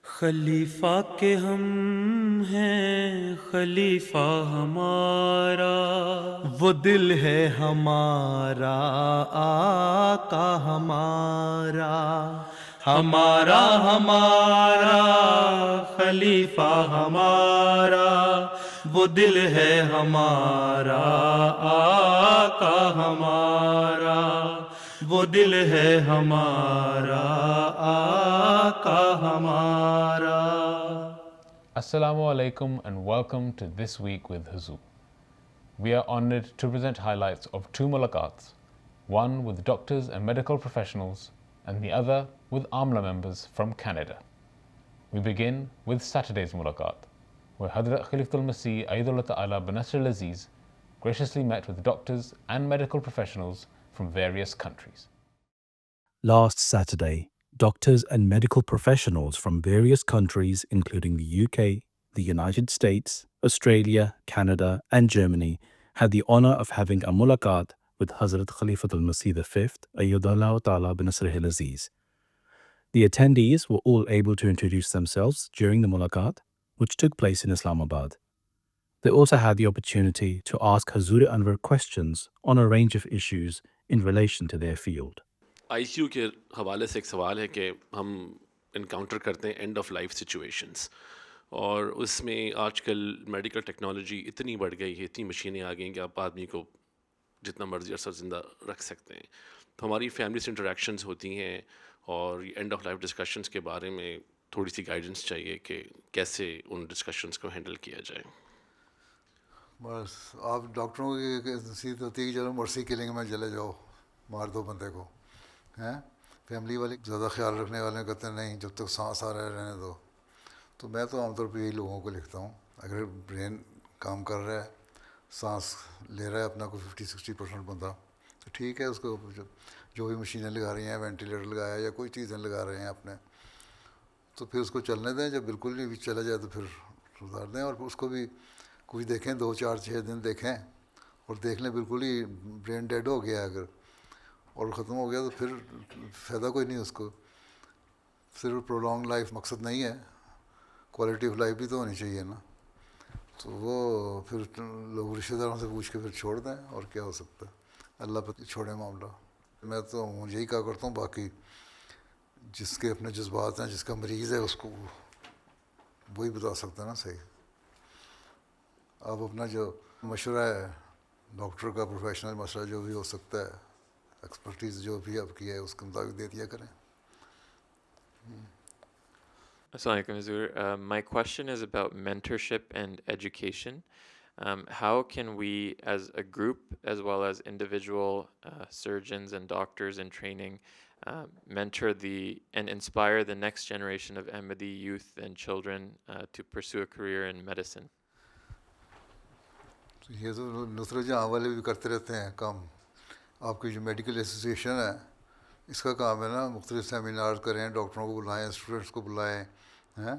خلیفہ کے ہم ہیں خلیفہ ہمارا، وہ دل ہے ہمارا آقا ہمارا، ہمارا ہمارا خلیفہ ہمارا، وہ دل ہے ہمارا آقا ہمارا، وہ دل ہے ہمارا آقا ہمارا۔ Assalamu alaikum and welcome to This Week with Huzu. We are honored to present highlights of two mulaqats, one with doctors and medical professionals and the other with Amla members from Canada. We begin with Saturday's mulaqat, where Hadrat Khalifatul Masih Ayyadullah Ta'ala bin Nasr al-Aziz graciously met with doctors and medical professionals from various countries. Last Saturday, doctors and medical professionals from various countries, including the UK, the United States, Australia, Canada, and Germany, had the honor of having a mulaqat with Hazrat Khalifatul Masih V, Ayyadullah Ta'ala bin Nasr al-Aziz. The attendees were all able to introduce themselves during the mulaqat, which took place in Islamabad. They also had the opportunity to ask Hazur Anwar questions on a range of issues in relation to their field. I C U کے حوالے سے ایک سوال ہے کہ ہم encounter کرتے ہیں اینڈ آف لائف سچویشنس، اور اس میں آج کل میڈیکل ٹیکنالوجی اتنی بڑھ گئی ہے، اتنی مشینیں آ گئی ہیں کہ آپ آدمی کو جتنا مرضی عرصہ زندہ رکھ سکتے ہیں۔ تو ہماری فیملی سے انٹریکشنز ہوتی ہیں اور اینڈ آف لائف ڈسکشنز کے بارے میں تھوڑی سی گائیڈنس چاہیے کہ کیسے ان ڈسکشنز کو ہینڈل کیا جائے۔ بس آپ ڈاکٹروں کی نصیحت ہوتی ہے کہ چلو مرسی کلنگ میں چلے جاؤ، مار دو بندے کو، ہیں فیملی والے زیادہ خیال رکھنے والے کہتے ہیں نہیں جب تک سانس آ رہا ہے رہنے دو۔ تو میں تو عام طور پہ یہی لوگوں کو لکھتا ہوں، اگر برین کام کر رہا ہے، سانس لے رہا ہے اپنا کوئی 50-60% بندہ، تو ٹھیک ہے، اس کو جو بھی مشینیں لگا رہی ہیں، وینٹیلیٹر لگایا یا کوئی چیزیں لگا رہے ہیں اپنے، تو پھر اس کو چلنے دیں۔ جب بالکل نہیں چلا جائے تو پھر اتار دیں، اور اس کو بھی کچھ دیکھیں، 2-4-6 دن دیکھیں، اور دیکھ لیں بالکل ہی برین ڈیڈ ہو گیا اگر اور ختم ہو گیا تو پھر فائدہ کوئی نہیں اس کو۔ صرف پرولونگ لائف مقصد نہیں ہے، کوالٹی آف لائف بھی تو ہونی چاہیے نا۔ تو وہ پھر لوگ رشتہ داروں سے پوچھ کے پھر چھوڑ دیں، اور کیا ہو سکتا ہے، اللہ پہ چھوڑیں معاملہ۔ میں تو یہی کہا کرتا ہوں، باقی جس کے اپنے جذبات ہیں، جس کا مریض ہے اس کو وہی بتا سکتا ہے نا صحیح۔ آپ اپنا جو مشورہ ہے ڈاکٹر کا، پروفیشنل مسئلہ جو بھی ہو سکتا ہے، ایکسپرٹیز جو بھی آپ کی ہے اس کے مطابق دے دیا کریں۔ Assalamu alaikum, Hazur. My question is about mentorship and education. How can we, as a group, as well as individual surgeons and doctors in training, mentor and inspire the next generation of Ahmadi youth and children to pursue a career in medicine? یہ تو نصرت جہاں والے بھی کرتے رہتے ہیں کام۔ آپ کی جو میڈیکل ایسوسیشن ہے اس کا کام ہے نا، مختلف سیمینار کریں، ڈاکٹروں کو بلائیں، اسٹوڈنٹس کو بلائیں، ہیں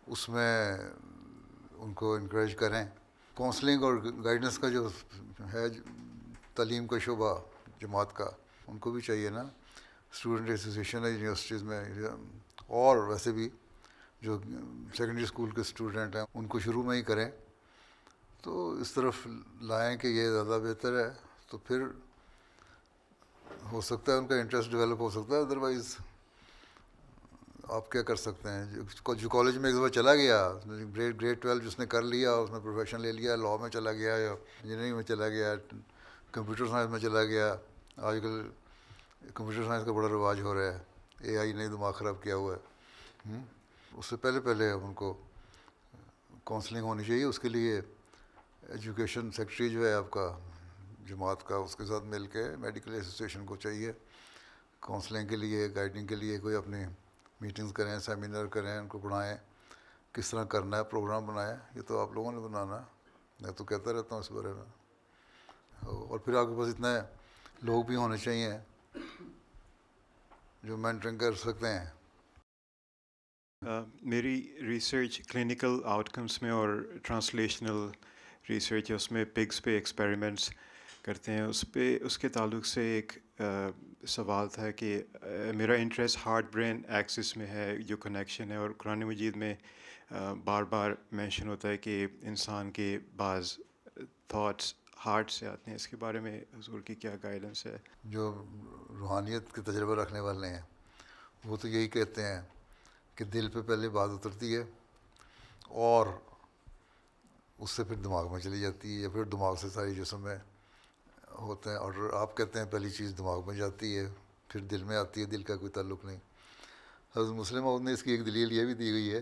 اس میں ان کو انکریج کریں۔ کونسلنگ اور گائیڈنس کا جو ہے تعلیم کا شعبہ جماعت کا، ان کو بھی چاہیے نا، اسٹوڈنٹ ایسوسیشن ہے یونیورسٹیز میں، اور ویسے بھی جو سیکنڈری اسکول کے اسٹوڈنٹ ہیں ان کو شروع میں ہی کریں، تو اس طرف لائیں کہ یہ زیادہ بہتر ہے، تو پھر ہو سکتا ہے ان کا انٹرسٹ ڈیولپ ہو سکتا ہے۔ ادروائز آپ کیا کر سکتے ہیں، جو کالج میں ایک دفعہ چلا گیا، گریڈ 12 جس نے کر لیا، اس نے پروفیشن لے لیا، لاء میں چلا گیا یا انجینئرنگ میں چلا گیا، کمپیوٹر سائنس میں چلا گیا۔ آج کل کمپیوٹر سائنس کا بڑا رواج ہو رہا ہے، اے آئی نے دماغ خراب کیا ہوا ہے۔ اس سے پہلے ان کو کاؤنسلنگ ہونی چاہیے۔ اس کے لیے ایجوکیشن سیکرٹری جو ہے آپ کا جماعت کا، اس کے ساتھ مل کے میڈیکل ایسوسیشن کو چاہیے کاؤنسلنگ کے لیے، گائیڈنگ کے لیے کوئی اپنی میٹنگز کریں، سیمینار کریں، ان کو پڑھائیں کس طرح کرنا ہے، پروگرام بنائیں۔ یہ تو آپ لوگوں نے بنانا ہے، میں تو کہتا رہتا ہوں اس بارے میں۔ اور پھر آپ کے پاس اتنے لوگ بھی ہونے چاہیے جو مینٹرنگ کر سکتے ہیں۔ میری ریسرچ کلینکل آؤٹ کمس میں اور ٹرانسلیشنل ریسرچ ہے، اس میں پگس پہ ایکسپیریمنٹس کرتے ہیں۔ اس کے تعلق سے ایک سوال تھا کہ میرا انٹرسٹ ہارٹ برین ایکسس میں ہے جو کنیکشن ہے، اور قرآن مجید میں بار بار مینشن ہوتا ہے کہ انسان کے بعض تھاٹس ہارٹ سے آتے ہیں. اس کے بارے میں حضور کی کیا گائیڈنس ہے؟ جو روحانیت کے تجربہ رکھنے والے ہیں وہ تو یہی کہتے ہیں کہ دل پہ پہلے بات اترتی ہے اور اس سے پھر دماغ میں چلی جاتی ہے، یا پھر دماغ سے ساری جسم میں ہوتے ہیں. اور آپ کہتے ہیں پہلی چیز دماغ میں جاتی ہے پھر دل میں آتی ہے، دل کا کوئی تعلق نہیں. حضرت مسلم موعود نے اس کی ایک دلیل یہ بھی دی گئی ہے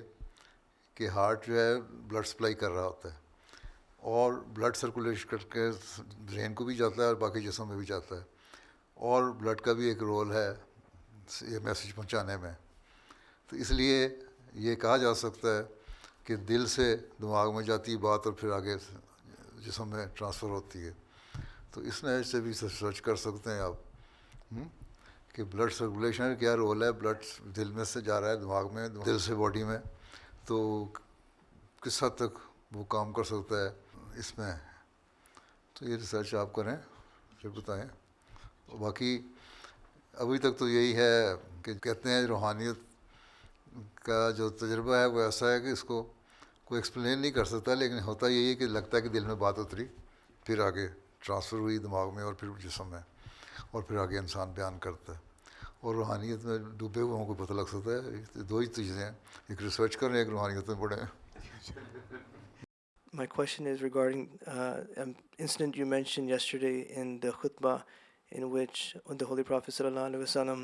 کہ ہارٹ جو ہے بلڈ سپلائی کر رہا ہوتا ہے، اور بلڈ سرکولیٹ کر کے برین کو بھی جاتا ہے اور باقی جسم میں بھی جاتا ہے، اور بلڈ کا بھی ایک رول ہے یہ میسیج پہنچانے میں. تو اس لیے یہ کہا جا سکتا ہے کہ دل سے دماغ میں جاتی بات اور پھر آگے جسم میں ٹرانسفر ہوتی ہے. تو اس نہج سے بھی سرچ کر سکتے ہیں آپ کہ بلڈ سرکولیشن کا کیا رول ہے. بلڈ دل میں سے جا رہا ہے دماغ میں، دل سے باڈی میں، تو کس حد تک وہ کام کر سکتا ہے اس میں. تو یہ ریسرچ آپ کریں پھر بتائیں. باقی ابھی تک تو یہی ہے کہ کہتے ہیں روحانیت کا جو تجربہ ہے وہ ایسا ہے کہ اس کو کوئی ایکسپلین نہیں کر سکتا، لیکن ہوتا یہی ہے کہ لگتا ہے کہ دل میں بات اتری، پھر آگے ٹرانسفر ہوئی دماغ میں اور پھر جسم میں، اور پھر آگے انسان بیان کرتا ہے. اور روحانیت میں ڈوبے ہوئے کو پتہ لگ سکتا ہے. دو ہی چیزیں ہیں، ایک ریسرچ کریں ایک روحانیت میں پڑھیں. My question is regarding an incident you mentioned yesterday in the khutbah, in which the Holy Prophet ﷺ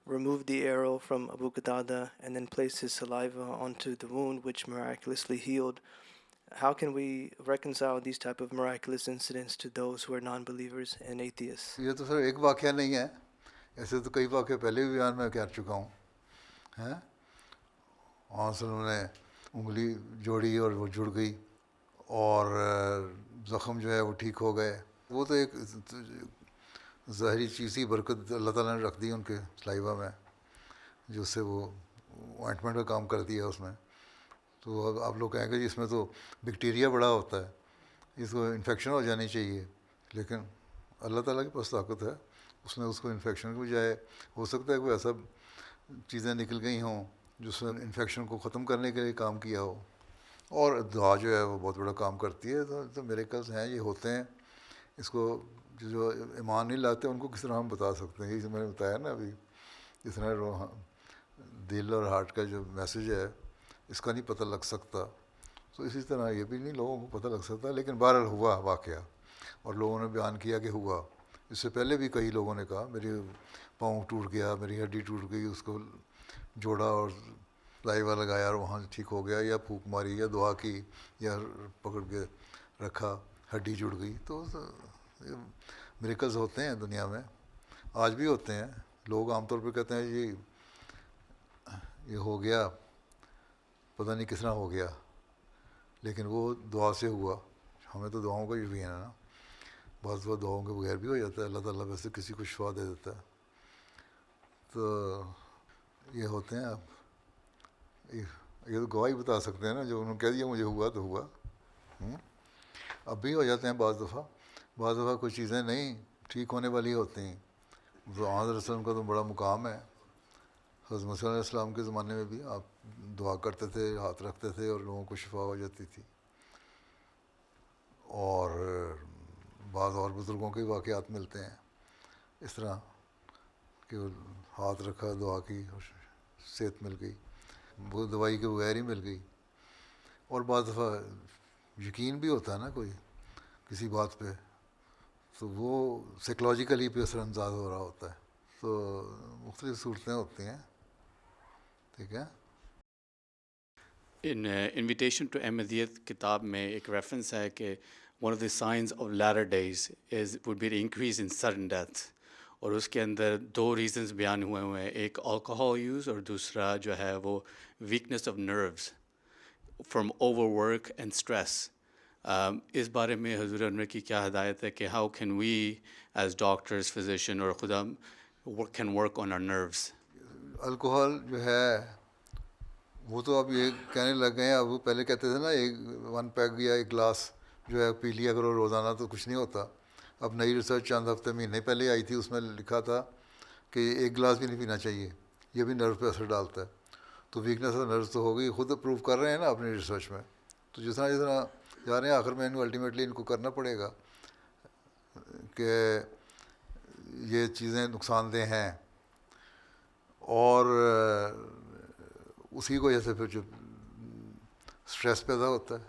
removed the arrow from Abu Qatada and then placed his saliva onto the wound, which miraculously healed. How can we reconcile these type of miraculous incidents to those who are non-believers and atheists? یہ تو صرف ایک واقعہ نہیں ہے، ایسے تو کئی واقعے پہلے بھی بیان میں کر چکا ہوں. ہیں انہوں نے انگلی جوڑی اور وہ جڑ گئی، اور زخم جو ہے وہ ٹھیک ہو گئے. وہ تو ایک ظاہری چیز ہی، برکت اللہ تعالیٰ نے رکھ دی ان کے سلائیوا میں، جو سے وہ آئنٹمنٹ کا کام کر دیا اس میں. تو اب آپ لوگ کہیں گے جی اس میں تو بیکٹیریا بڑا ہوتا ہے، اس کو انفیکشن ہو جانی چاہیے، لیکن اللہ تعالیٰ کے پاس طاقت ہے، اس نے اس کو انفیکشن کی بجائے ہو سکتا ہے کوئی ایسا چیزیں نکل گئی ہوں جس نے انفیکشن کو ختم کرنے کے لیے کام کیا ہو. اور دعا جو ہے وہ بہت بڑا کام کرتی ہے. تو میریکلز ہیں، یہ ہوتے ہیں. اس کو جو ایمان نہیں لاتے ان کو کس طرح ہم بتا سکتے ہیں؟ یہ جو میں نے بتایا نا ابھی، اس طرح دل اور ہارٹ کا جو میسیج ہے اس کا نہیں پتہ لگ سکتا. تو اسی طرح یہ بھی نہیں لوگوں کو پتہ لگ سکتا، لیکن بہرحال ہوا واقعہ اور لوگوں نے بیان کیا کہ ہوا. اس سے پہلے بھی کئی لوگوں نے کہا میری پاؤں ٹوٹ گیا، میری ہڈی ٹوٹ گئی، اس کو جوڑا اور لائیوا لگایا اور وہاں ٹھیک ہو گیا، یا پھونک ماری یا دعا کی یا پکڑ کے رکھا ہڈی جڑ گئی. تو میریکلز ہوتے ہیں دنیا میں، آج بھی ہوتے ہیں. لوگ عام طور پہ کہتے ہیں جی یہ ہو گیا، پتہ نہیں کس طرح ہو گیا، لیکن وہ دعا سے ہوا. ہمیں تو دعاؤں کا یقین ہے نا، بعض دفعہ دعاؤں کے بغیر بھی ہو جاتا ہے. اللہ تعالیٰ ویسے کسی کو شفا دے دیتا ہے. تو یہ ہوتے ہیں. اب یہ تو گواہی بتا سکتے ہیں نا، جو انہوں نے کہہ دیا مجھے ہوا تو ہوا. اب بھی ہو جاتے ہیں بعض دفعہ کوئی چیزیں نہیں ٹھیک ہونے والی ہوتی ہیں. تو حضرت صلی اللہ علیہ وسلم کا تو بڑا مقام ہے. حضرت مسیح علیہ السلام کے زمانے میں بھی آپ دعا کرتے تھے، ہاتھ رکھتے تھے اور لوگوں کو شفا ہو جاتی تھی. اور بعض اور بزرگوں کے واقعات ملتے ہیں اس طرح کہ ہاتھ رکھا، دعا کی اور صحت مل گئی، وہ دوائی کے بغیر ہی مل گئی. اور بعض دفعہ یقین بھی ہوتا ہے نا کوئی کسی بات پہ، تو وہ سائیکلوجیکلی پہ اثر انداز ہو رہا ہوتا ہے. تو مختلف صورتیں ہوتی ہیں. ٹھیک ہے. In Invitation to Ahmadiyyat کتاب میں ایک ریفرنس ہے کہ one of the signs of latter days would be the increase in sudden death. اور اس کے اندر 2 reasons بیان ہوئے ہیں، ایک alcohol use اور دوسرا جو ہے وہ weakness of nerves from overwork and stress. اس بارے میں حضور انور کی کیا ہدایت ہے کہ how can we as doctors, physician اور خدا can work on our nerves؟ Alcohol جو ہے وہ تو اب یہ کہنے لگ گئے ہیں. اب وہ پہلے کہتے تھے نا ایک 1 پیگ یا 1 گلاس جو ہے پی لیا کرو روزانہ تو کچھ نہیں ہوتا. اب نئی ریسرچ چند ہفتے مہینے پہلے آئی تھی, اس میں لکھا تھا کہ 1 گلاس بھی نہیں پینا چاہیے, یہ بھی نرو پہ اثر ڈالتا ہے. تو ویکنیس آف نروز تو ہوگی, خود اپروو کر رہے ہیں نا اپنی ریسرچ میں. تو جس طرح جا رہے ہیں, آخر میں ان کو الٹیمیٹلی ان کو کرنا پڑے گا کہ یہ چیزیں نقصان دہ ہیں. اور اسی کی وجہ سے پھر جو اسٹریس پیدا ہوتا ہے,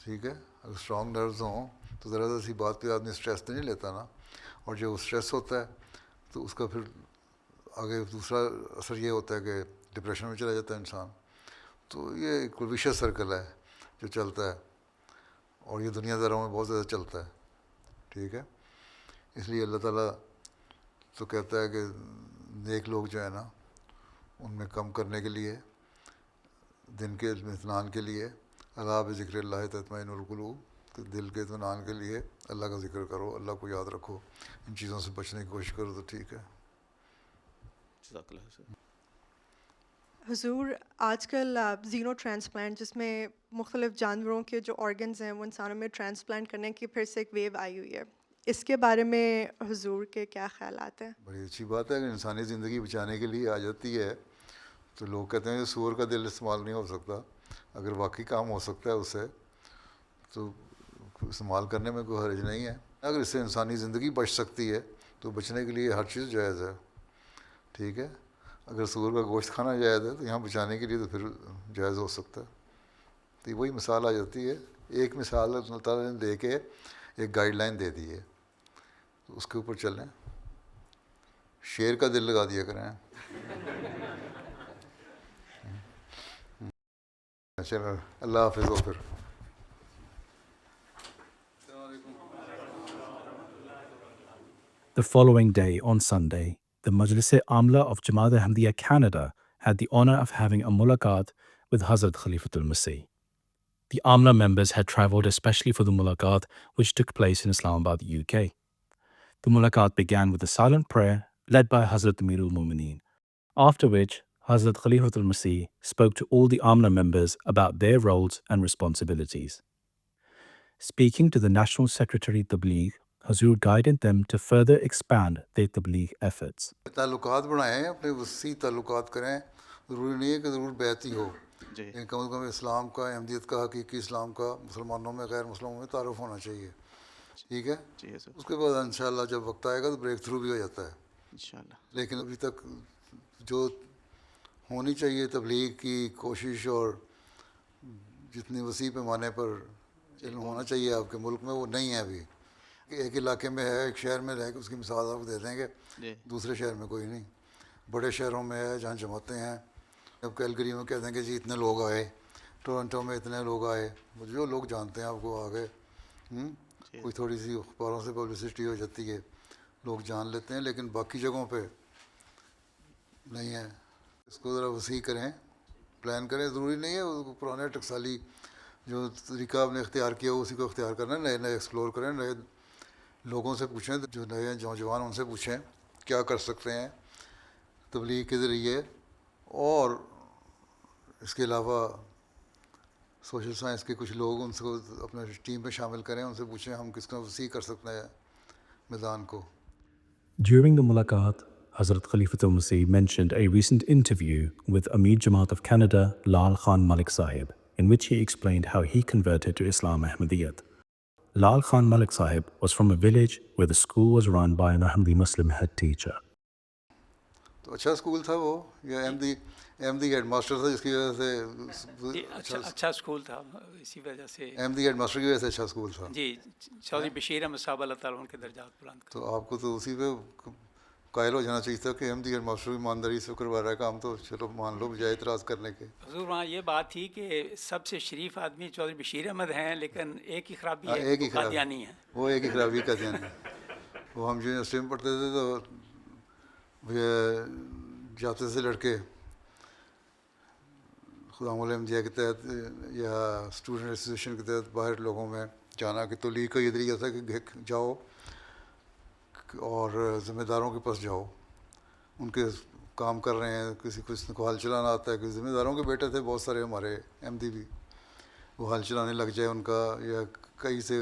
ٹھیک ہے, اگر اسٹرانگ نروز ہوں تو ذرا ذرا سی بات پہ آدمی اسٹریس تو نہیں لیتا نا, اور جو اسٹریس ہوتا ہے تو اس کا پھر آگے دوسرا اثر یہ ہوتا ہے کہ ڈپریشن میں چلا جاتا ہے انسان. تو یہ ایک ویشیس سرکل ہے جو چلتا ہے, اور یہ دنیا داروں میں بہت زیادہ چلتا ہے, ٹھیک ہے. اس لیے اللہ تعالیٰ تو کہتا ہے کہ نیک لوگ جو ہے نا, ان میں کم کرنے کے لیے, دن کے اطمینان کے لیے, اللہ بذکر اللہ تطمئن القلوب, تو دل کے اطمینان کے لیے اللہ کا ذکر کرو, اللہ کو یاد رکھو, ان چیزوں سے بچنے کی کوشش کرو تو ٹھیک ہے. جزاک اللہ خیر. حضور آج کل زینو ٹرانسپلانٹ جس میں مختلف جانوروں کے جو آرگنز ہیں وہ انسانوں میں ٹرانسپلانٹ کرنے کی پھر سے ایک ویو آئی ہوئی ہے, اس کے بارے میں حضور کے کیا خیالات ہیں؟ بڑی اچھی بات ہے کہ انسانی زندگی بچانے کے لیے آ جاتی ہے. تو لوگ کہتے ہیں کہ سور کا دل استعمال نہیں ہو سکتا, اگر واقعی کام ہو سکتا ہے اس سے تو استعمال کرنے میں کوئی حرج نہیں ہے. اگر اس سے انسانی زندگی بچ سکتی ہے تو بچنے کے لیے ہر چیز جائز ہے, ٹھیک ہے. اگر سور کا گوشت کھانا جائز ہے تو یہاں بچانے کے لیے تو پھر جائز ہو سکتا ہے. تو وہی مثال آ جاتی ہے, ایک مثال اللہ تعالیٰ نے دے کے ایک گائیڈ لائن دے دی ہے, تو اس کے اوپر چلیں. شیر کا دل لگا دیا کریں. چلو اللہ حافظ ہو پھر. The following day, on Sunday, the Majlis-e-Amla of Jamaat-e-Ahmadiyya Canada had the honor of having a mulaqat with Hazrat Khalifatul Masih. The Amla members had travelled especially for the mulaqat, which took place in Islamabad, UK. The mulaqat began with a silent prayer led by Hazrat Amirul Mumineen, after which Hazrat Khalifatul Masih spoke to all the Amla members about their roles and responsibilities. Speaking to the National Secretary Tabligh, Hazur guided them to further expand their Tabligh efforts. تعلقات بنائیں, اپنے وسیع تعلقات کریں. ضروری نہیں ہے کہ ضرور بیعتی ہو, جی لیکن کم از کم اسلام کا, احمدیت کا, حقیقی اسلام کا مسلمانوں میں غیر مسلمانوں میں تعارف ہونا چاہیے, ٹھیک ہے. جی سر, اس کے بعد انشاءاللہ جب وقت آئے گا تو بریک تھرو بھی ہو جاتا ہے. انشاءاللہ. لیکن ابھی تک جو ہونی چاہیے تبلیغ کی کوشش اور جتنی وسیع پیمانے پر علم ہونا چاہیے آپ کے ملک میں, وہ نہیں ہے ابھی. ایک علاقے میں ہے, ایک شہر میں رہ کے اس کی مثال آپ دے دیں گے, دوسرے شہر میں کوئی نہیں. بڑے شہروں میں ہے جہاں جماعتیں ہیں, اب کیلگری میں کہہ دیں کہ جی اتنے لوگ آئے, ٹورنٹو میں اتنے لوگ آئے, جو لوگ جانتے ہیں آپ کو آگے, کوئی تھوڑی سی اخباروں سے پبلسٹی ہو جاتی ہے, لوگ جان لیتے ہیں, لیکن باقی جگہوں پہ نہیں ہے. اس کو ذرا وسیع کریں, پلان کریں. ضروری نہیں ہے پرانے ٹکسالی جو طریقہ آپ نے اختیار کیا اسی کو اختیار کرنا. نئے نئے ایکسپلور کریں, نئے لوگوں سے پوچھیں, جو نئے نوجوان ان سے پوچھیں کیا کر سکتے ہیں تبلیغ کے ذریعے. اور اس کے علاوہ سوشل سائنس کے کچھ لوگ, ان کو اپنے ٹیم میں شامل کریں, ان سے پوچھیں ہم کس طرح وسیع کر سکتے ہیں میدان کو. During the mulaqat, Hazrat Khalifatul Masih mentioned a recent interview with Amir Jamaat of Canada, Lal Khan Malik Sahib, in which he explained how he converted to Islam Ahmadiyyat. Lal Khan Malik Sahib was from a village where the school was run by an Ahmadi Muslim head teacher. تو اچھا school تھا وہ, یا احمدی head master تھا جس کی وجہ سے اچھا اسکول تھا, اسی وجہ سے احمدی ہیڈ ماسٹر کی وجہ سے اچھا اسکول تھا. جی, چودھری بشیر احمد صاحب اللہ تعالیٰ ان کے درجات بلند کریں. تو آپ کو تو اسی پہ قائل ہو جانا چاہیے تھا کہ احمدی ہیڈ ماسٹر ایمانداری سے کروا رہا ہے کام, تو چلو مان لو بجائے اعتراض کرنے کے. حضور وہاں یہ بات تھی کہ سب سے شریف آدمی چودھری بشیر احمد ہیں, لیکن ایک ہی خرابی ہے, ایک ہی قادیانی ہے. وہ ایک ہی خرابی قادیانی. وہ ہم یونیورسٹی میں پڑھتے تھے تو جاتے تھے لڑکے خدام الاحمدیہ کے تحت یا اسٹوڈنٹ ایسوسیشن کے تحت باہر لوگوں میں جانا, کہ تولیغ کا یہ طریقہ تھا کہ جاؤ اور ذمہ داروں کے پاس جاؤ, ان کے کام کر رہے ہیں, کسی کو حل چلانا آتا ہے, کہ ذمہ داروں کے بیٹے تھے بہت سارے ہمارے احمدی بھی, وہ حل چلانے لگ جائے ان کا, یا کہیں سے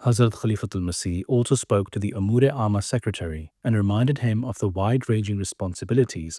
Hazrat Khalifatul Masih also spoke to the Amur-e Amma secretary and reminded him of the wide-ranging responsibilities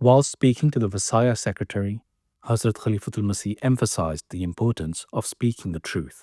While speaking to the Visaya secretary, Hazrat Khalifatul Masih emphasized the importance of speaking the truth.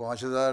5000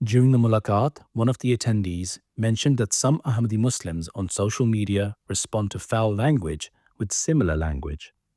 During the mulaqat, one of the attendees mentioned that some Ahmadi Muslims on social media respond to foul language with similar language.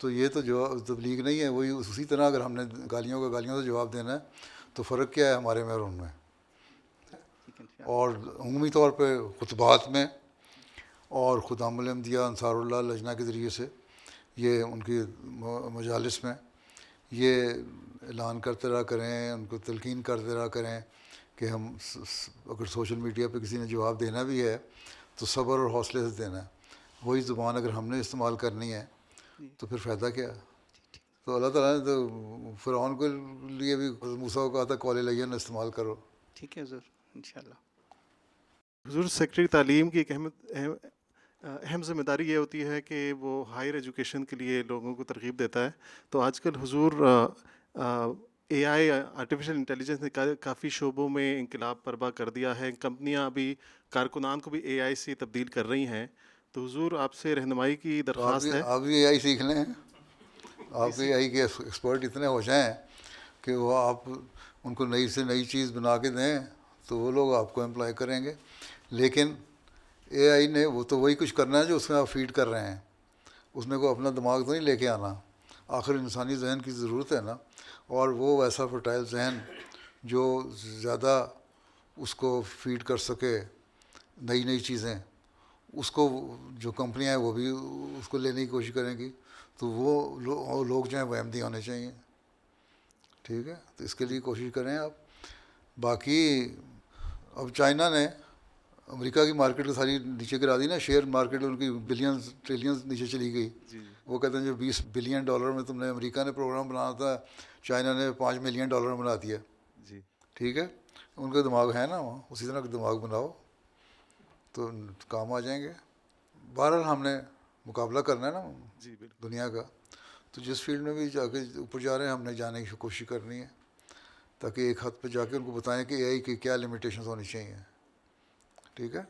تو یہ تو جواب تبلیغ نہیں ہے. وہی اسی طرح اگر ہم نے گالیوں سے جواب دینا ہے تو فرق کیا ہے ہمارے میں اور ان میں. اور عمومی طور پہ خطبات میں اور خدام الانبیاء انصار اللہ لجنہ کے ذریعے سے یہ ان کی مجالس میں یہ اعلان کرتے رہا کریں, ان کو تلقین کرتے رہا کریں کہ ہم اگر سوشل میڈیا پہ کسی نے جواب دینا بھی ہے تو صبر اور حوصلے سے دینا ہے. وہی زبان اگر ہم نے استعمال کرنی ہے تو پھر فائدہ کیا. تو اللہ تعالیٰ نے تو فرعون کے لیے بھی موسیٰ کو کہا تھا قول لین استعمال کرو. ٹھیک ہے حضور, انشاءاللہ. حضور سیکرٹری تعلیم کی ایک اہم ذمہ داری یہ ہوتی ہے کہ وہ ہائر ایجوکیشن کے لیے لوگوں کو ترغیب دیتا ہے. تو آج کل حضور اے آئی آرٹیفیشل انٹیلیجنس نے کافی شعبوں میں انقلاب برپا کر دیا ہے. کمپنیاں ابھی کارکنان کو بھی اے آئی سے تبدیل کر رہی ہیں. تو حضور آپ سے رہنمائی کی درخواست ہے. آپ بھی اے آئی سیکھ لیں. آپ کے اے آئی کے ایکسپرٹ اتنے ہو جائیں کہ وہ آپ ان کو نئی سے نئی چیز بنا کے دیں تو وہ لوگ آپ کو امپلائی کریں گے. لیکن اے آئی نے وہ تو وہی کچھ کرنا ہے جو اس میں آپ فیڈ کر رہے ہیں. اس میں کوئی اپنا دماغ تو نہیں لے کے آنا. آخر انسانی ذہن کی ضرورت ہے نا, اور وہ ویسا فرٹائل ذہن جو زیادہ اس کو فیڈ کر سکے نئی نئی چیزیں, اس کو جو کمپنیاں ہیں وہ بھی اس کو لینے کی کوشش کریں گی. تو وہ لوگ جو ہیں وہ احمدی ہونے چاہیے. ٹھیک ہے, تو اس کے لیے کوشش کریں آپ. باقی اب چائنا نے امریکہ کی مارکیٹ کو ساری نیچے گرا دی نا. شیئر مارکیٹ ان کی بلینز ٹریلینز نیچے چلی گئی. وہ کہتے ہیں جو $20 بلین میں تم نے امریکہ نے پروگرام بنانا تھا, چائنا نے $5 ملین بنا دیا. ٹھیک ہے, ان کا دماغ ہے نا, وہاں اسی طرح کا دماغ بناؤ تو کام آ جائیں گے. بہرحال ہم نے مقابلہ کرنا ہے نا دنیا کا. تو جس فیلڈ میں بھی جا کے اوپر جا رہے ہیں ہم نے جانے کی کوشش کرنی ہے تاکہ ایک حد پہ جا کے ان کو بتائیں کہ اے آئی کی کیا لمیٹیشنز ہونی چاہیے. ٹھیک ہے.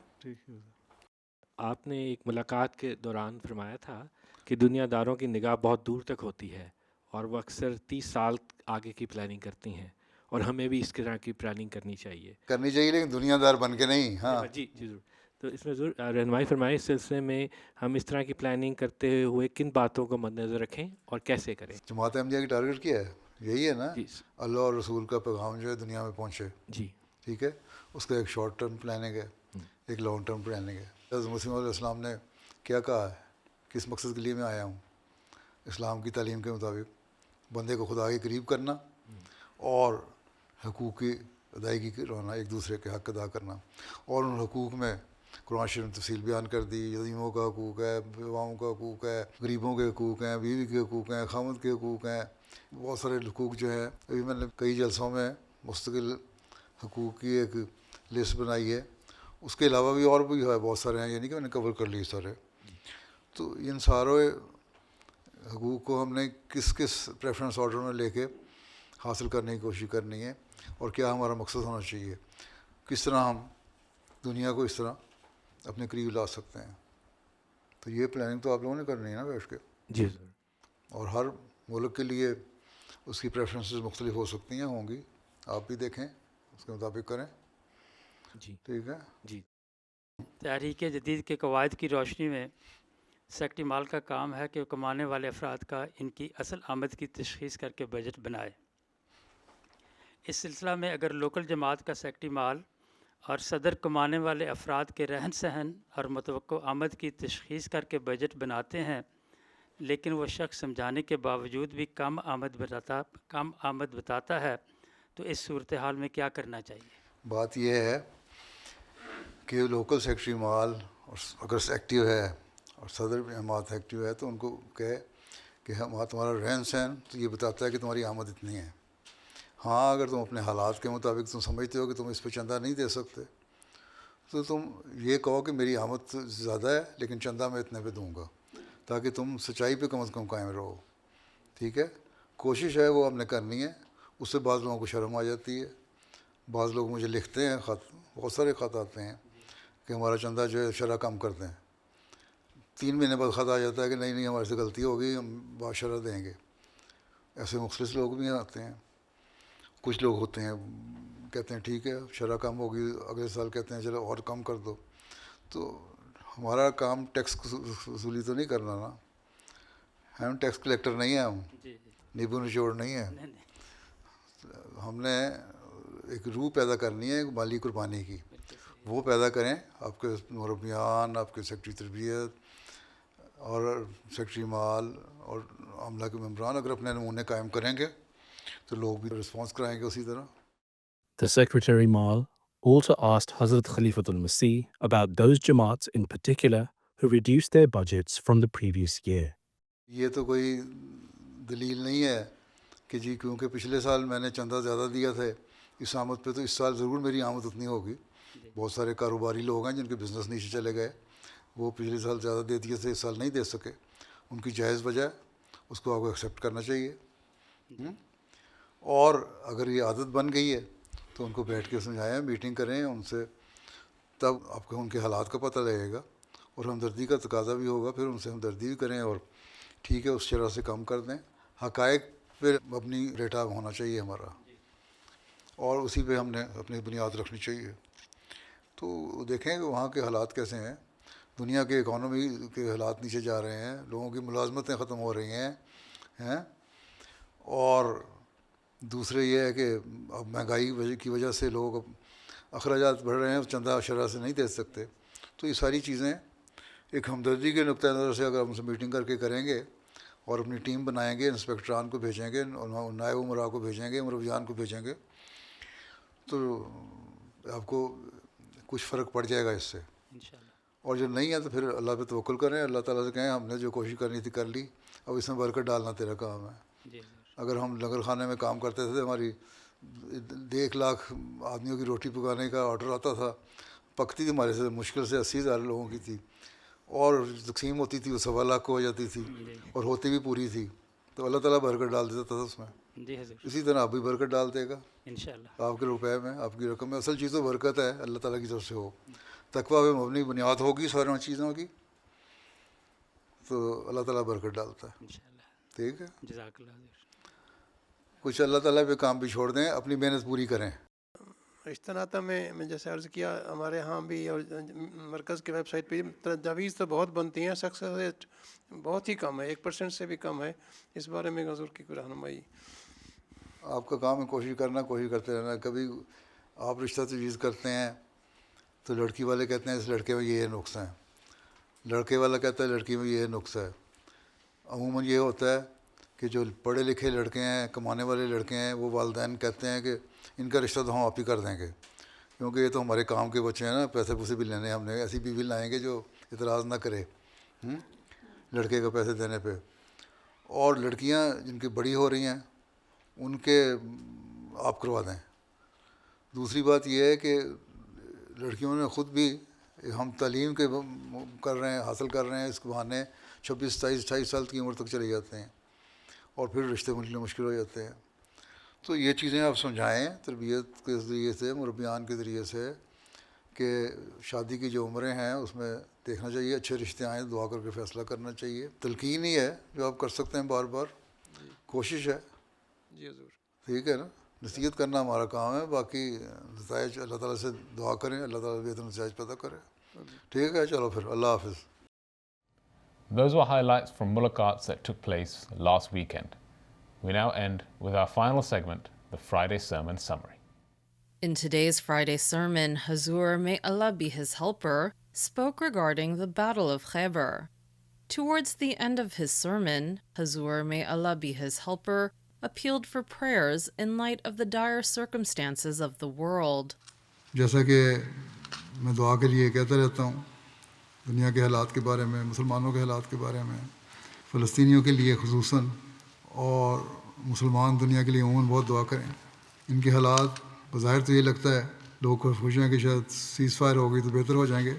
آپ نے ایک ملاقات کے دوران فرمایا تھا کہ دنیا داروں کی نگاہ بہت دور تک ہوتی ہے اور وہ اکثر 30 سال آگے کی پلاننگ کرتی ہیں, اور ہمیں بھی اس طرح کی پلاننگ کرنی چاہیے لیکن دنیا دار بن کے نہیں. ہاں جی ضرور. تو اس میں ضرور رہنمائی فرمائیں اس سلسلے میں ہم اس طرح کی پلاننگ کرتے ہوئے کن باتوں کو مد نظر رکھیں اور کیسے کریں. جماعت احمدیہ کی ٹارگیٹ کیا ہے؟ یہی ہے نا, اللہ اور رسول کا پیغام جو ہے دنیا میں پہنچے. جی ٹھیک ہے, اس کا ایک شارٹ ٹرم پلاننگ ہے, ایک لانگ ٹرم پلاننگ ہے. حضرت مسیح علیہ السلام نے کیا کہا ہے, کس مقصد کے لیے میں آیا ہوں؟ اسلام کی تعلیم کے مطابق بندے کو خدا کے قریب کرنا اور حقوق کی ادائیگی کروانا, ایک دوسرے کے حق ادا کرنا. اور ان حقوق میں قرآن شریف نے تفصیل بیان کر دی. یتیموں کا حقوق ہے, بیواؤں کا حقوق ہے, غریبوں کے حقوق ہیں, بیوی کے حقوق ہیں, خاوند کے حقوق ہیں. بہت سارے حقوق جو ہیں, ابھی میں نے کئی جلسوں میں مستقل حقوق کی ایک لسٹ بنائی ہے. اس کے علاوہ بھی اور بھی ہے بہت سارے ہیں, یعنی کہ میں نے کور کر لی سارے. تو ان سارے حقوق کو ہم نے کس پریفرنس آرڈر میں لے کے حاصل کرنے کی کوشش کرنی ہے, اور کیا ہمارا مقصد ہونا چاہیے, کس طرح ہم دنیا کو اس طرح اپنے قریب لا سکتے ہیں. تو یہ پلاننگ تو آپ لوگوں نے کرنی ہے نا بیٹھ کے. جی سر. اور ہر ملک کے لیے اس کی پریفرنسز مختلف ہو سکتی ہیں, ہوں گی. آپ بھی دیکھیں, اس کے مطابق کریں. جی ٹھیک ہے. جی. تحریک جدید کے قواعد کی روشنی میں سیکٹری مال کا کام ہے کہ وہ کمانے والے افراد کا ان کی اصل آمد کی تشخیص کر کے بجٹ بنائے. اس سلسلہ میں اگر لوکل جماعت کا سیکٹری مال اور صدر کمانے والے افراد کے رہن سہن اور متوقع آمد کی تشخیص کر کے بجٹ بناتے ہیں, لیکن وہ شخص سمجھانے کے باوجود بھی کم آمد بتاتا ہے, تو اس صورتحال میں کیا کرنا چاہیے؟ بات یہ ہے کہ لوکل سیکٹری مال اگر ایکٹیو ہے اور صدر جماعت ایکٹیو ہے تو ان کو کہے کہ تمہارا رہن سہن تو یہ بتاتا ہے کہ تمہاری آمد اتنی ہے. ہاں اگر تم اپنے حالات کے مطابق تم سمجھتے ہو کہ تم اس پہ چندہ نہیں دے سکتے تو تم یہ کہو کہ میری آمد زیادہ ہے لیکن چندہ میں اتنے پہ دوں گا, تاکہ تم سچائی پہ کم از کم قائم رہو. ٹھیک ہے. کوشش ہے وہ ہم نے کرنی ہے. اس سے بعض لوگوں کو شرم آ جاتی ہے. بعض لوگ مجھے لکھتے ہیں خط, بہت سارے خط آتے ہیں کہ ہمارا چندہ جو ہے شرح کم کر دیں. 3 مہینے بعد خط آ جاتا ہے کہ نہیں ہمارے سے غلطی ہو گئی, ہم باشرہ دیں گے. ایسے مختلف لوگ بھی آتے ہیں. کچھ لوگ ہوتے ہیں کہتے ہیں ٹھیک ہے شرح کم ہوگی, اگلے سال کہتے ہیں چلو اور کم کر دو. تو ہمارا کام ٹیکس وصولی تو نہیں کرنا نا, ہم ٹیکس کلیکٹر نہیں ہیں, ہم نیبو نچوڑ نہیں ہیں. ہم نے ایک روح پیدا کرنی ہے مالی قربانی کی, وہ پیدا کریں. آپ کے مربیان, آپ کے سیکٹری تربیت اور سیکٹری مال اور عملہ کے ممبران اگر اپنے نمونے قائم کریں گے تو لوگ بھی رسپانس کرائیں گے اسی طرح. The Secretary Mal also asked Hazrat Khalifatul Masih about those Jamaats in particular who reduced their budgets from the previous year. یہ تو کوئی دلیل نہیں ہے کہ جی کیونکہ پچھلے سال میں نے چندہ زیادہ دیا تھا اس آمد پہ تو اس سال ضرور میری آمد اتنی ہوگی. بہت سارے کاروباری لوگ ہیں جن کے بزنس نیچے چلے گئے, وہ پچھلے سال زیادہ دے دیے تھے, اس سال نہیں دے سکے. ان کی جائز وجہ ہے, اس کو آپ کو ایکسیپٹ کرنا چاہیے. اور اگر یہ عادت بن گئی ہے تو ان کو بیٹھ کے سمجھائیں, میٹنگ کریں ان سے, تب آپ کو ان کے حالات کا پتہ لگے گا اور ہمدردی کا تقاضا بھی ہوگا. پھر ان سے ہمدردی بھی کریں اور ٹھیک ہے اس شرح سے کم کر دیں. حقائق پہ اپنی ڈیٹا ہونا چاہیے ہمارا, اور اسی پہ ہم نے اپنی بنیاد رکھنی چاہیے. تو دیکھیں کہ وہاں کے حالات کیسے ہیں. دنیا کے اکانومی کے حالات نیچے جا رہے ہیں, لوگوں کی ملازمتیں ختم ہو رہی ہیں, اور دوسرے یہ ہے کہ اب مہنگائی کی وجہ سے لوگ اخراجات بڑھ رہے ہیں, چندہ شرح سے نہیں دے سکتے. تو یہ ساری چیزیں ایک ہمدردی کے نقطۂ نظر سے اگر ہم سے میٹنگ کر کے کریں گے اور اپنی ٹیم بنائیں گے, انسپیکٹران کو بھیجیں گے, نائب امراء کو بھیجیں گے, مربیان کو بھیجیں گے, تو آپ کو کچھ فرق پڑ جائے گا اس سے. اور جو نہیں ہے تو پھر اللہ پہ توکل کریں, اللہ تعالیٰ سے کہیں ہم نے جو کوشش کرنی تھی کر لی, اب اس میں برکت ڈالنا تیرا کام ہے. اگر ہم لنگر خانے میں کام کرتے تھے, ہماری 1 لاکھ آدمیوں کی روٹی پکانے کا آرڈر آتا تھا, پکتی تھی ہمارے سے مشکل سے 80,000 لوگوں کی تھی, اور تقسیم ہوتی تھی وہ 1.25 لاکھ کو ہو جاتی تھی, اور ہوتی بھی پوری تھی. تو اللہ تعالیٰ برکت ڈال دیتا تھا اس میں. اسی طرح آپ بھی برکت ڈال دے گا انشاءاللہ آپ کے روپے میں, آپ کی رقم میں. اصل چیز تو برکت ہے اللہ تعالیٰ کی طرف سے ہو, تقویٰ پہ مبنی بنیاد ہوگی ساری چیزوں کی, تو اللہ تعالیٰ برکت ڈالتا ہے. ٹھیک ہے, جزاک اللہ. کچھ اللہ تعالیٰ پہ کام بھی چھوڑ دیں, اپنی محنت پوری کریں. اجتناتا میں جیسے عرض کیا, ہمارے ہاں بھی اور مرکز کی ویب سائٹ پہ تجاویز تو بہت بنتی ہیں, سکسیس ریٹ بہت ہی کم ہے, 1% سے بھی کم ہے. اس بارے میں حضور کی رہنمائی. آپ کا کام ہے کوشش کرنا, کوشش کرتے رہنا. کبھی آپ رشتہ تجویز کرتے ہیں تو لڑکی والے کہتے ہیں اس لڑکے میں یہ نقص ہیں, لڑکے والا کہتا ہے لڑکی میں یہ نقص ہے. عموماً یہ ہوتا ہے کہ جو پڑھے لکھے لڑکے ہیں, کمانے والے لڑکے ہیں, وہ والدین کہتے ہیں کہ ان کا رشتہ تو ہم آپ ہی کر دیں گے, کیونکہ یہ تو ہمارے کام کے بچے ہیں نا, پیسے پوسے بھی لینے, ہم نے ایسی بیوی لائیں گے جو اعتراض نہ کرے لڑکے کو پیسے دینے پہ. اور لڑکیاں جن کی بڑی ہو رہی ہیں ان کے آپ کروا دیں. دوسری بات یہ ہے کہ لڑکیوں نے خود بھی, ہم تعلیم کے کر رہے ہیں, حاصل کر رہے ہیں, اس کے بہانے 26, 27, 28 سال کی عمر تک چلے جاتے ہیں, اور پھر رشتے ملنے مشکل ہو جاتے ہیں. تو یہ چیزیں آپ سمجھائیں تربیت کے ذریعے سے, مربیان کے ذریعے سے, کہ شادی کی جو عمریں ہیں اس میں دیکھنا چاہیے اچھے رشتے آئیں, دعا کر کے فیصلہ کرنا چاہیے. تلقین ہی ہے جو آپ کر سکتے ہیں, بار بار کوشش ہے. جی حضور. ٹھیک ہے نا, نصیحت کرنا ہمارا کام ہے, باقی نتائج اللہ تعالیٰ سے دعا کریں, اللہ تعالیٰ بہتر نتائج پیدا کرے. ٹھیک ہے, چلو پھر اللہ حافظ. Those were highlights from mulaqats that took place last weekend. We now end with our final segment, the Friday Sermon Summary. In today's Friday sermon, Hazur, may Allah be his helper, spoke regarding the Battle of Khaybar. Towards the end of his sermon, Hazur, may Allah be his helper, appealed for prayers in light of the dire circumstances of the world. جیسا کہ میں دعا کے لیے کہتا رہتا ہوں, دنیا کے حالات کے بارے میں, مسلمانوں کے حالات کے بارے میں, فلسطینیوں کے لیے خصوصاً, اور مسلمان دنیا کے لیے عموماً بہت دعا کریں. ان کے حالات بظاہر تو یہ لگتا ہے لوگ خوش ہیں کہ شاید سیز فائر ہو گئی تو بہتر ہو جائیں گے,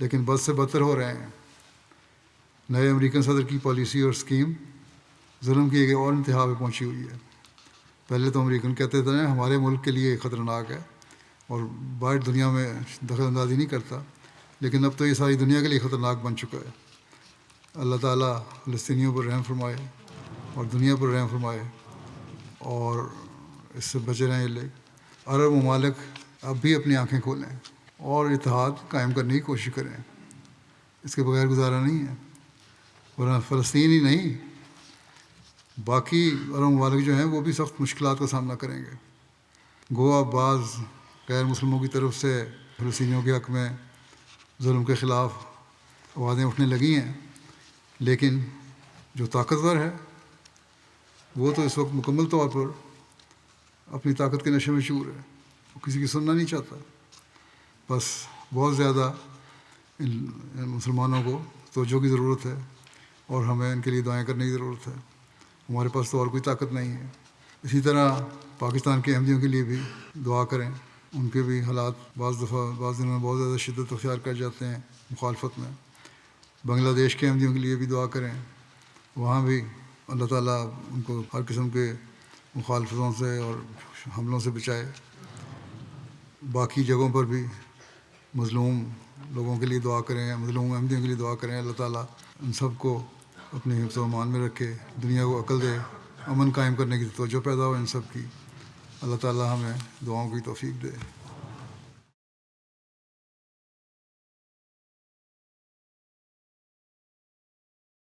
لیکن بد سے بدتر ہو رہے ہیں. نئے امریکن صدر کی پالیسی اور اسکیم ظلم کی ایک اور انتہا پہ پہنچی ہوئی ہے. پہلے تو امریکن کہتے تھے ہمارے ملک کے لیے خطرناک ہے اور باہر دنیا میں دخل اندازی نہیں کرتا, لیکن اب تو یہ ساری دنیا کے لیے خطرناک بن چکا ہے. اللہ تعالیٰ فلسطینیوں پر رحم فرمائے اور دنیا پر رحم فرمائے, اور اس سے بچے رہیں. لے عرب ممالک اب بھی اپنی آنکھیں کھولیں اور اتحاد قائم کرنے کی کوشش کریں, اس کے بغیر گزارا نہیں ہے. ورنہ فلسطین ہی نہیں, باقی عرب ممالک جو ہیں وہ بھی سخت مشکلات کا سامنا کریں گے. گوا بعض غیر مسلموں کی طرف سے فلسطینیوں کے حق میں ظلم کے خلاف آوازیں اٹھنے لگی ہیں، لیکن جو طاقتور ہے وہ تو اس وقت مکمل طور پر اپنی طاقت کے نشے میں چور ہے، وہ کسی کی سننا نہیں چاہتا. بس بہت زیادہ ان مسلمانوں کو توجہ کی ضرورت ہے اور ہمیں ان کے لیے دعائیں کرنے کی ضرورت ہے. ہمارے پاس تو اور کوئی طاقت نہیں ہے. اسی طرح پاکستان کے احمدیوں کے لیے بھی دعا کریں. ان کے بھی حالات بعض دنوں میں بہت زیادہ شدت اختیار کر جاتے ہیں مخالفت میں. بنگلہ دیش کے احمدیوں کے لیے بھی دعا کریں، وہاں بھی اللہ تعالیٰ ان کو ہر قسم کے مخالفتوں سے اور حملوں سے بچائے. باقی جگہوں پر بھی مظلوم لوگوں کے لیے دعا کریں، مظلوم احمدیوں کے لیے دعا کریں. اللہ تعالیٰ ان سب کو اپنے حفظ و امان میں رکھے، دنیا کو عقل دے، امن قائم کرنے کی توجہ پیدا ہو ان سب کی. اللہ تعالیٰ ہمیں دعاؤں کی توفیق دے.